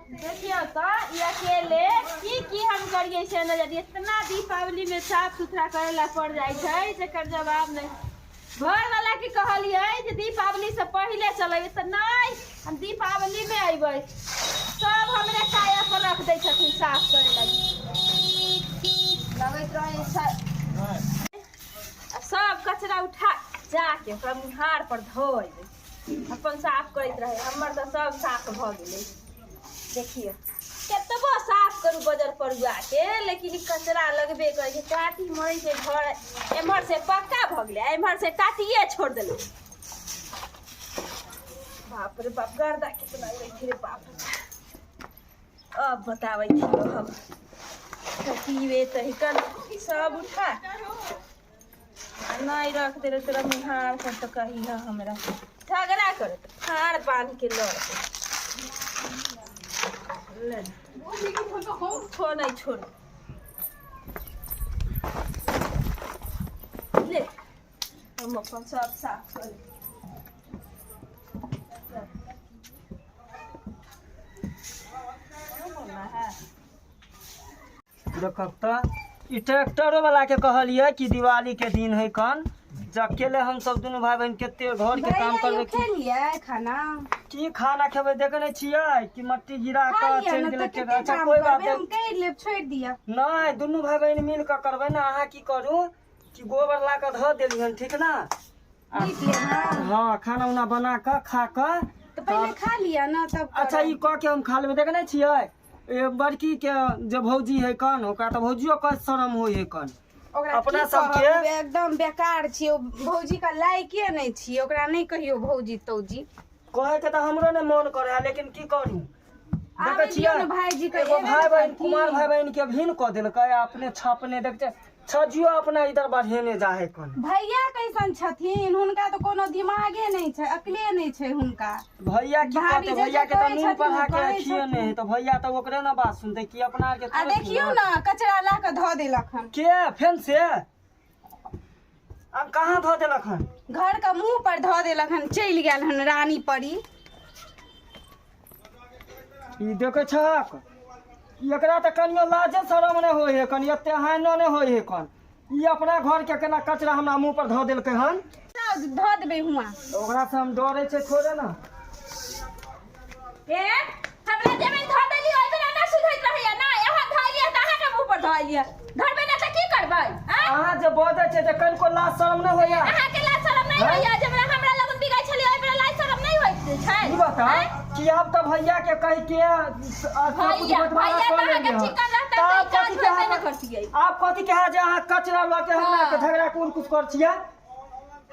देखियो तो ये अकेले की हम करिए से नजर इतना दीपावली में साफ सुथरा करे ला पड़ जाए छै जेकर जवाब नहीं। घर वाला की कहलिए जे दीपावली से पहले चले तो नहीं, हम दीपावली में अबे सब हमरे काया पर रख दे छथिन साफ करे लगी लगत रहे सब कचरा उठा जाके ओकरा मुहार पर धोइ अपन साफ करैत रहे। हमर तो सब साफ भ गेलै। देखिए केतबो साफ करू बजर पड़ुआ के लेकिन कचरा लगबे करे छै। टाटी मरै छै घर एम्हर से पक्का भ गेलै एम्हर से टाटिए छोड़ देलै। बाप रे बाप गर्दा कितना रही रे बाप। अब बताबै छी हम टाटिए तहिकन सब उठा नहीं रख दे तेरा मुहार पर तो कही है हमरा झगड़ा करे तो फाड़ बांध के ले नहीं छोड़ ले हम अपन सब साफ कर देखब तो ई ट्रैक्टरो वाला के कहलिए कि दिवाली के दिन है कन अकेले हम सब दोनों भाई बहन केते घर के काम करबे खेलिए खाना की खाना खेबे देखे नहीं छियै कि मट्टी गिरा के चल गेले के। अच्छा कोई बात नहीं हम कह ले छोड़ दिया नहीं दोनों भाई बहन मिल के करबे ना। अहाँ की करू कि गोबर ला के ध देलिहन ठीक ना। हां खाना उना बना के खा के तो पहले खा लिया ना तब। अच्छा ई क के हम खा लेबे देखे नहीं छियै ए बड़की के जो भौजी है कन ओकरा तो भौजियो का शरम होय है कन अपना सबके एकदम बेकार छी भौजी का लायके नहीं छी ओकरा नहीं कहियो भौजी तौजी कहे के तो हमरो ने मन करे लेकिन की करू देखे छियै भाईजी के एगो भाई बहन कुमार भाई बहन के भिन क देलकै अपने छपने देखते छजियो अपना इधर बढ़ेने जाहे कन। भैया कैसन छथिन हुनका तो कोनो दिमागे नहीं छै अकले नहीं छै हुनका। भैया की कहते भैया के तो नून पढ़ा के रखिए नहीं तो भैया तो ओकरे ना बात सुनते कि अपना के आ देखियो ना कचरा ला के ध देलक हन के फेन से अब कहां ध देलक हन घर का मुंह पर ध देलक हन चल गेल हन रानी परी। ई देखे छक एकरा त कनियो लाजे शरम ने होय है कन एते हानो ने होय है कन ई अपना घर के केना कचरा हमरा मुंह पर ध देलकै हन ध देबे हुआ ओकरा से हम डरे छै थोड़े ना। ए हमरा जमीन ध देली ओइ बेरा ना सुधैत रहैया ना यहाँ धइलिए त अहाँ के मुंह पर धइलिए धरबे ना त की करबै। अहाँ जे बजै छै जे कनिको लाज शरम ने होइया अहाँ के लाज शरम नहीं होइया जब हमरा लगन बिगाइ छली ओइ बेरा लाज शरम नहीं होइत छै। ई बता कि अब तो भैया के कह के आप कथी कहे जे अहाँ कचरा ल के हमरा के झगड़ा कोन कुछ कर छियै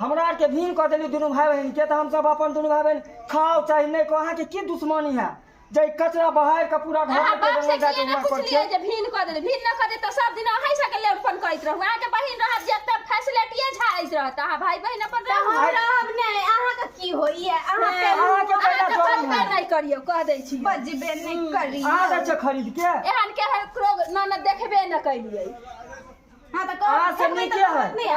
हमरा के भीन क देली दुनू भाई बहन के। तो हम सब अपन दुनू भाई बहन खाओ चाहे नहीं को अहाँ के की दुश्मनी है जे कचरा बहार के पूरा घर के जंगल जाके हुआ कर छै जे भीन क देली भीन न क दे त सब दिन अहाँ सके लेउटपन करैत रहू। अहाँ के बहिन रहत जे त फैसिलिटीए झाड़ैत रहत अहाँ भाई बहन अपन रहब नहीं अहाँ के की होइए अहाँ के पहले नहीं करियो कह दै छी बजबे नहीं करियो आ दै छै खरीद के एहन के करो न देखबे न कइलिए। हां त आ से नहीं के है नहीं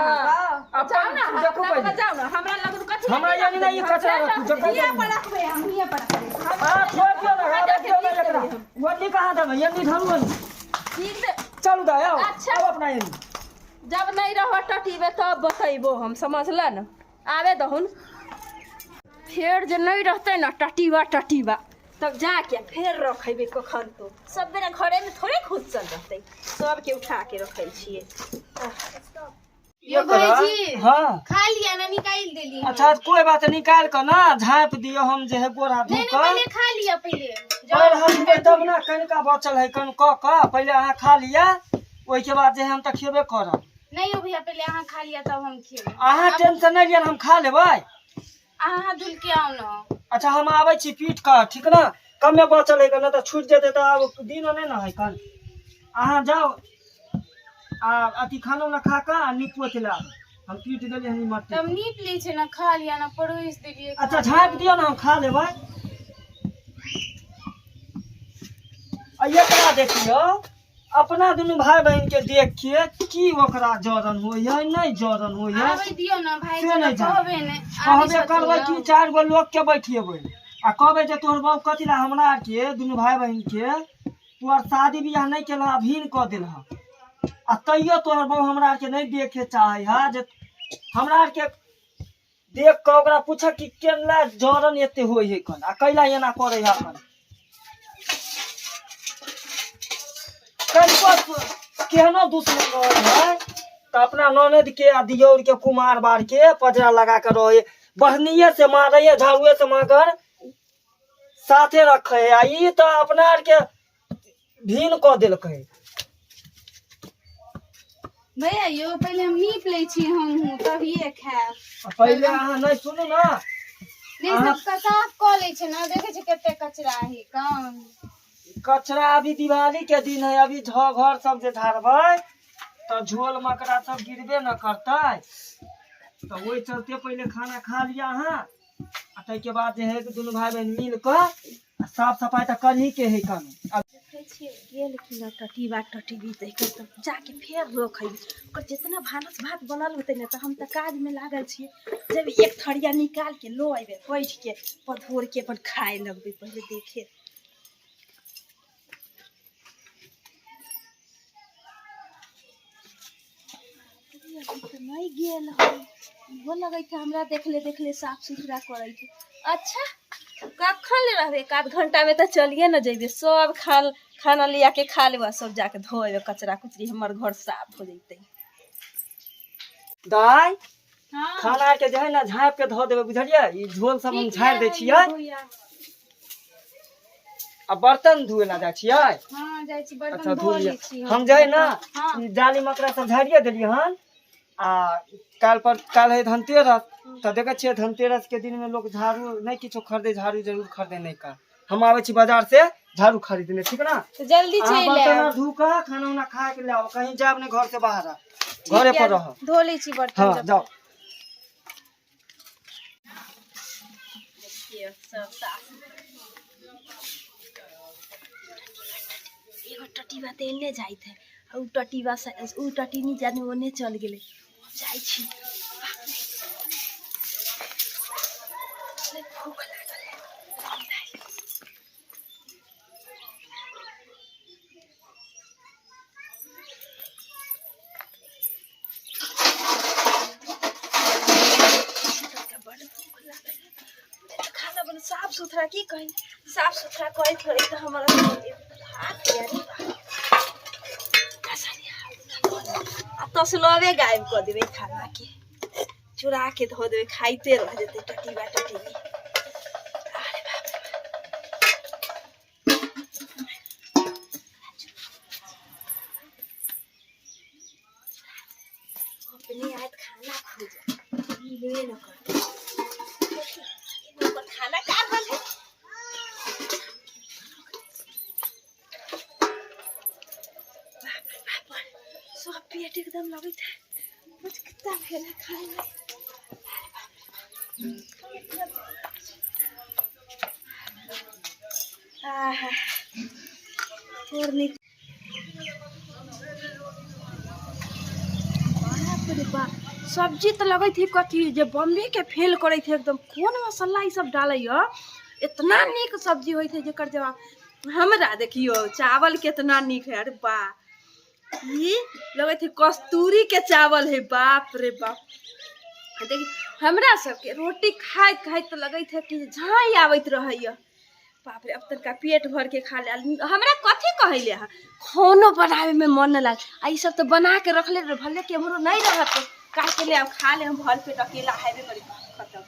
अपन ना देखो पहले जाओ ना हमरा लगन कथि हमरा यानी नहीं कचरा रखू जो ये पर रखबे हम ये पर रखबे आ छोड़ दियो ना रखियो ना एकरा वनी कहां देबे यानी धरु ठीक से चलू दा आओ अब अपना यानी जब नहीं रहो टटीबे तब बतैबो हम समझला न आवे दहुन फिर जे नहीं रहते न टटीबा तब जाके फिर रखेबे कखन तो सब बेरा घरे में थोड़े खुद चल रहते सब के उठा के रखे छिए। यो भाईजी हां खा लिया ना निकाल देली। अच्छा कोई बात निकाल कर ना झाँप दियो हम जे है गोरा धो नहीं कर पहले खा लिया पहले और हम तब ना कनिका बचल है कन क पहले अहाँ खा लिया ओइ के बाद जे हम त खेबे करब। नहीं हो भैया पहले अहाँ खा लिया तब हम खेबे। अहाँ टेंशन नहीं लिया हम खा लेबै। अहाँ धुल के आओ ना। अच्छा हम आबै छी पीट का ठीक ना कमे बचल है ना तो छूट जेते तो अब दिन नहीं ना है कन अहाँ जाओ आ अति खाना ना खा का निपो चला हम पीट देली हनी मत तब नीप ले छे ना खा लिया ना परोस देलिए। अच्छा झाँप दियो ना हम खा लेबै। आ ये करा देखियो अपना दुनू भाई बहन के देख के की ओकरा जरन होइए नहीं जरन होइए आबै दियो ना भाई से नहीं कहबे ने कहबे करबै कि चार गो लोग के बैठिएबै आ कहबे जे तोहर बाप कथी ला हमरा आर के दुनू भाई बहन के तू आर शादी बियाह नहीं केला अभिन क देल आ तैयो तोहर बाप हमरा आर के नहीं देखे चाहे है जे हमरा आर के देख के ओकरा पूछ कि केला जरन एते होय है कन आ कैला एना करे है कन कनको केहनो दुश्मन रहे है तो अपना ननद के आ दियोर के कुमार बार के पजरा लगा कर रहे बहनिये से मारे झाड़ुए से मगर साथे रखे है। ई तो अपना आर के भीन क देलक है। भैया यो पहले हम नीप ले छी हम तभिए खाएब। पहले अहाँ नहीं सुनू ना नहीं सबका साफ क ले छै ना देखे छै कते कचरा है कम कचरा अभी दिवाली के दिन है अभी घर सब जे झाड़बै तो झोल मकड़ा सब गिरबे न करते तो वही चलते पहले खाना खा लिया अहाँ आ के बाद जे है दुनू भाई बहन मिल कर साफ सफाई तो कर ही के है कम गेल कि न टटी बीते कर तब जाके फेर रखै ओकर जितना भानस भात बनल होते न तो हम तो काज में लागल छिए जब एक थरिया निकाल के लो अबे बैठ के पधोर के अपन खाए लगबे पहले देखे तो नहीं गेल है वो लगे थे हमरा देखले साफ सुथरा करे थे। अच्छा कखन ले रहबे एक आध घंटा में तो चलिए न जेबे सब खाना लिया के खा लेबा सब जाके धोएबे कचरा कुचरी हमर घर साफ हो जइते। दाई हां खाना के जे है ना झाँप के धो देबे बुझलिए ई झोल सब हम झाड़ दे छिए आ बर्तन धोए ला जा छिए। हां जाय छी अच्छा बर्तन धो लै छी हम जाए ना हाँ। ई जाली मकड़ा सब झाड़िए देलिए हन आ काल है धनतेरस तो देखे छिए धनतेरस के दिन में लोग झाड़ू नहीं किछो खरीदे झाड़ू जरूर खरीदे नहीं का हम आवे छी बाजार से झाड़ू खरीदने ठीक ना तो जल्दी अहाँ चल ले बर्तन धो के खाना उना खा के लाओ कहीं जाब नहीं घर से बाहर घरे पर रह धो लै छी बर्तन हाँ जब जाओ देखिए सब साफ एगो टटीवा तेलने जाइत है उ टटीवा उ टटीनी जाने ओने चल गेले जाई छी भूख लागल है बड़ भूख लागल है खाना बन साफ सुथरा की कही साफ सुथरा करे तो हमारा हाथ यारी तसलवे गायब कर देवे खाना के चुरा के धो देवे खाइते रह जते टटीवा टटीवी। अरे बाप अपने आज खाना खोज मिलवे न कर इनकर खाना का बन है सब पेट एकदम लगत है कुछ कितना फेला खाए में आहा और नहीं बाप रे बाप सब्जी तो लगे थी कथी जे बम्बे के फेल करे थे एकदम कौन मसाला ई सब डाले ह इतना नीक सब्जी होई थे जेकर जवाब हमरा देखियो चावल कितना नीक है। अरे वाह ये लगे थे कस्तूरी के चावल है बाप रे बाप देखिए हमरा सबके रोटी खाइत खाइत तो लगे थे कि झाई आवत रहिए बाप रे अब तक पेट भर के खा ले हमरा कथी कहले है खानो बनावे में मन न लाग आ ई सब तो बना के रख ले भले के हमरो नहीं रहत काहे के ले अब खा ले हम भल पेट अकेला हेबे करी खत्म।